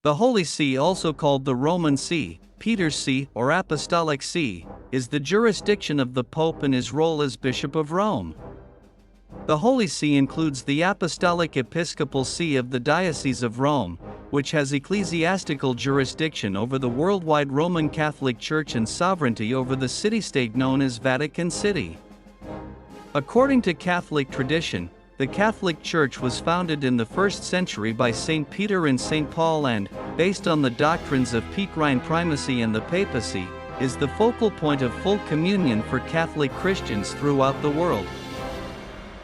The Holy See, also called the Roman See, Peter's See, or Apostolic See, is the jurisdiction of the Pope and his role as Bishop of Rome. The Holy See includes the Apostolic Episcopal See of the Diocese of Rome, which has ecclesiastical jurisdiction over the worldwide Roman Catholic Church and sovereignty over the city-state known as Vatican City. According to Catholic tradition, the Catholic Church was founded in the 1st century by St. Peter and St. Paul and, based on the doctrines of Petrine primacy and the papacy, is the focal point of full communion for Catholic Christians throughout the world.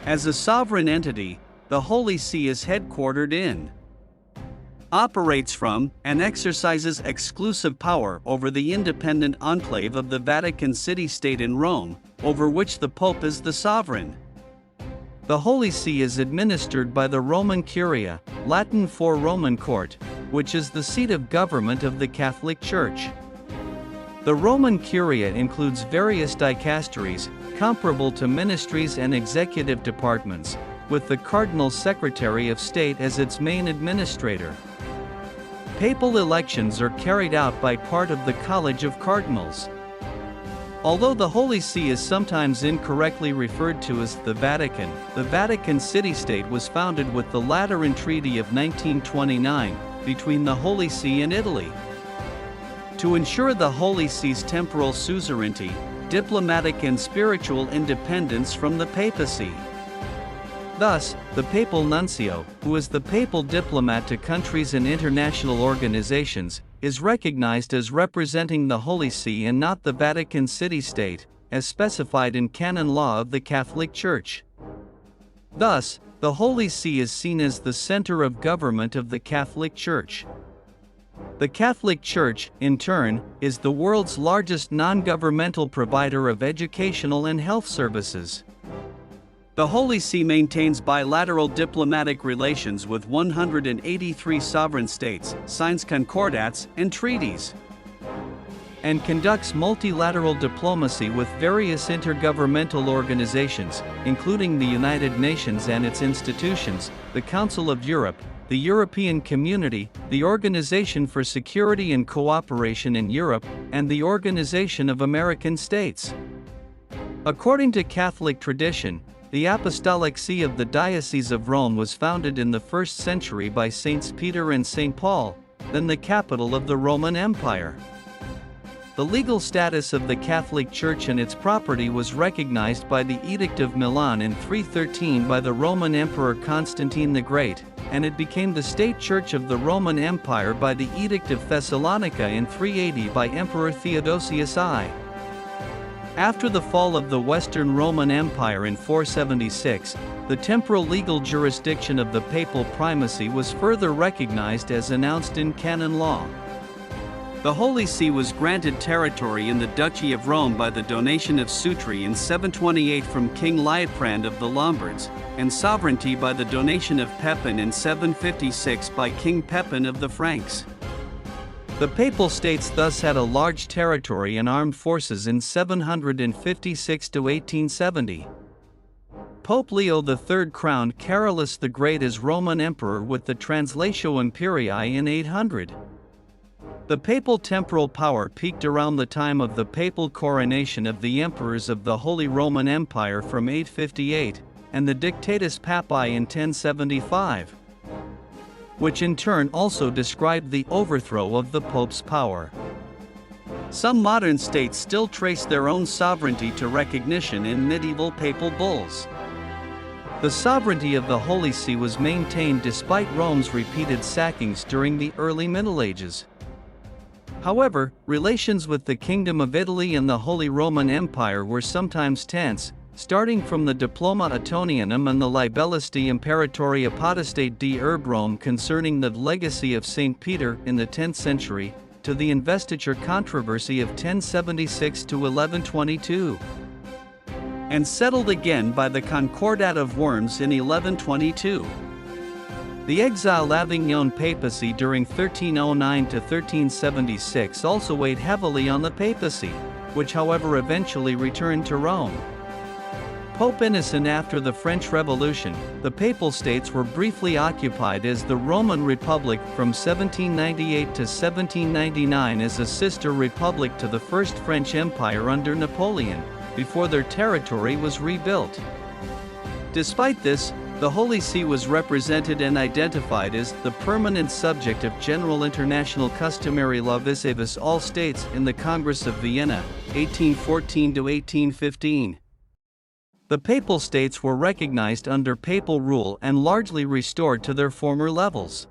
As a sovereign entity, the Holy See is headquartered in, operates from, and exercises exclusive power over the independent enclave of the Vatican City State in Rome, over which the Pope is the sovereign. The Holy See is administered by the Roman Curia, Latin for Roman Court, which is the seat of government of the Catholic Church. The Roman Curia includes various dicasteries, comparable to ministries and executive departments, with the Cardinal Secretary of State as its main administrator. Papal elections are carried out by part of the College of Cardinals. Although the Holy See is sometimes incorrectly referred to as the Vatican City-State was founded with the Lateran Treaty of 1929, between the Holy See and Italy. To ensure the Holy See's temporal suzerainty, diplomatic and spiritual independence from the papacy. Thus, the papal nuncio, who is the papal diplomat to countries and international organizations, is recognized as representing the Holy See and not the Vatican City-State, as specified in canon law of the Catholic Church. Thus, the Holy See is seen as the center of government of the Catholic Church. The Catholic Church, in turn, is the world's largest non-governmental provider of educational and health services. The Holy See maintains bilateral diplomatic relations with 183 sovereign states, signs concordats and treaties, and conducts multilateral diplomacy with various intergovernmental organizations, including the United Nations and its institutions, the Council of Europe, the European Community, the Organization for Security and Cooperation in Europe, and the Organization of American States. According to Catholic tradition, the Apostolic See of the Diocese of Rome was founded in the 1st century by Saints Peter and St. Paul, then the capital of the Roman Empire. The legal status of the Catholic Church and its property was recognized by the Edict of Milan in 313 by the Roman Emperor Constantine the Great, and it became the state church of the Roman Empire by the Edict of Thessalonica in 380 by Emperor Theodosius I. After the fall of the Western Roman Empire in 476, the temporal legal jurisdiction of the papal primacy was further recognized as announced in canon law. The Holy See was granted territory in the Duchy of Rome by the donation of Sutri in 728 from King Liutprand of the Lombards, and sovereignty by the donation of Pepin in 756 by King Pepin of the Franks. The Papal States thus had a large territory and armed forces in 756 to 1870. Pope Leo III crowned Carolus the Great as Roman Emperor with the Translatio Imperii in 800. The papal temporal power peaked around the time of the papal coronation of the emperors of the Holy Roman Empire from 858, and the Dictatus Papae in 1075. Which in turn also described the overthrow of the Pope's power. Some modern states still trace their own sovereignty to recognition in medieval papal bulls. The sovereignty of the Holy See was maintained despite Rome's repeated sackings during the early Middle Ages. However, relations with the Kingdom of Italy and the Holy Roman Empire were sometimes tense, starting from the Diploma Attonianum and the Libellus de Imperatoria Potestate de Urb Rome concerning the legacy of St. Peter in the 10th century, to the investiture controversy of 1076 to 1122, and settled again by the Concordat of Worms in 1122. The exiled Avignon papacy during 1309 to 1376 also weighed heavily on the papacy, which however eventually returned to Rome. Pope Innocent. After the French Revolution, the Papal States were briefly occupied as the Roman Republic from 1798 to 1799 as a sister republic to the First French Empire under Napoleon, before their territory was rebuilt. Despite this, the Holy See was represented and identified as the permanent subject of general international customary law vis-a-vis all states in the Congress of Vienna, 1814 to 1815. The Papal States were recognized under papal rule and largely restored to their former levels.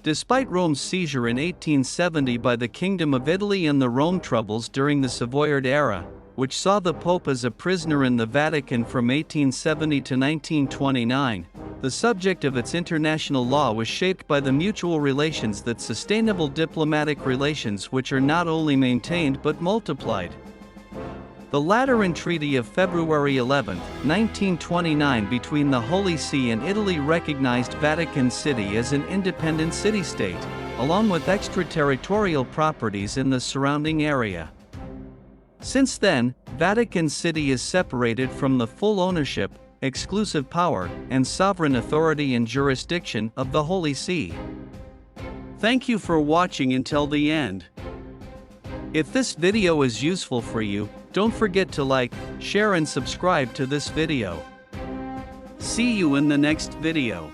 Despite Rome's seizure in 1870 by the Kingdom of Italy and the Rome Troubles during the Savoyard era, which saw the Pope as a prisoner in the Vatican from 1870 to 1929, the subject of its international law was shaped by the mutual relations that sustainable diplomatic relations which are not only maintained but multiplied. The Lateran Treaty of February 11, 1929 between the Holy See and Italy recognized Vatican City as an independent city-state, along with extraterritorial properties in the surrounding area. Since then, Vatican City is separated from the full ownership, exclusive power, and sovereign authority and jurisdiction of the Holy See. Thank you for watching until the end. If this video is useful for you, don't forget to like, share and subscribe to this video. See you in the next video.